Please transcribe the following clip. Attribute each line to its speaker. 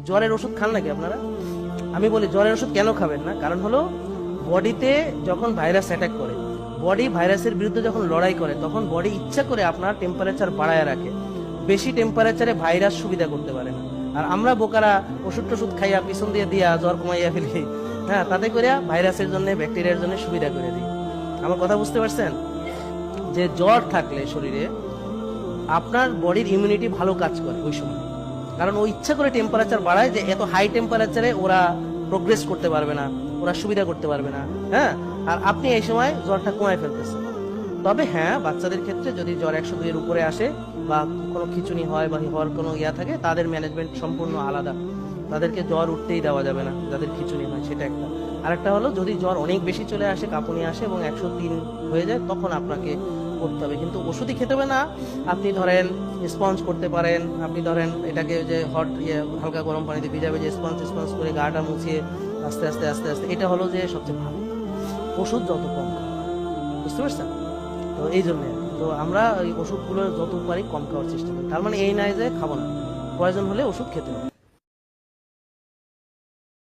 Speaker 1: জ্বরের ওষুধ খান নাকি আপনারা? আমি বলি জ্বরের ওষুধ কেন খাবেন না, কারণ হলো বডিতে যখন ভাইরাস অ্যাটাক করে, বডি ভাইরাসের বিরুদ্ধে যখন লড়াই করে, তখন বডি ইচ্ছা করে আপনার টেম্পারেচার বাড়ায় রাখে। বেশি টেম্পারেচারে ভাইরাস সুবিধা করতে পারে না। আর আমরা বোকারা ওষুধ টষুধ খাইয়া পিছন দিয়ে দিয়া জ্বর কমাইয়া ফেলি, হ্যাঁ, তাতে করে ভাইরাসের জন্য ব্যাকটেরিয়ার জন্য সুবিধা করে দিই। আমার কথা বুঝতে পারছেন? যে জ্বর থাকলে শরীরে আপনার বডির ইমিউনিটি ভালো কাজ করে ওই সময়, কারণ ও ইচ্ছা করে টেম্পারেচার বাড়ায় যে এত হাই টেম্পারেচারে ওরা প্রোগ্রেস করতে পারবে না, ওরা সুবিধা করতে পারবে না, হ্যাঁ। আর আপনি এই সময় জ্বরটা কমায় ফেলতেছেন। তবে হ্যাঁ, বাচ্চাদের ক্ষেত্রে যদি জ্বর 102 এর উপরে আসে বা কোনো খিচুনি হয় বা হওয়ার কোনো ইয়া থাকে, তাদের ম্যানেজমেন্ট সম্পূর্ণ আলাদা। তাদেরকে জ্বর উঠতেই দেওয়া যাবে না যাদের খিচুনি হয়, সেটা একটা। আরেকটা হলো যদি জ্বর অনেক বেশি চলে আসে, কাঁপুনি আসে এবং 103 হয়ে যায়, তখন আপনাকে করতে হবে, কিন্তু ওষুধই খেতে হবে না। আপনি ধরেন স্পঞ্জ করতে পারেন, আপনি ধরেন এটাকে যে হট হালকা গরম পানিতে ভিজাবে, যে স্পঞ্জ স্পঞ্জ করে গাটা মুছিয়ে আস্তে আস্তে আস্তে আস্তে, এটা হলো যে সবচেয়ে ভালো ওষুধ যত কম খাওয়া। বুঝতে পারছেন? তো এই জন্য তো আমরা এই ওষুধগুলো যত পারি কম খাওয়ার চেষ্টা করি। তার মানে এই নয় যে খাবো না, প্রয়োজন হলে ওষুধ খেতে হবে।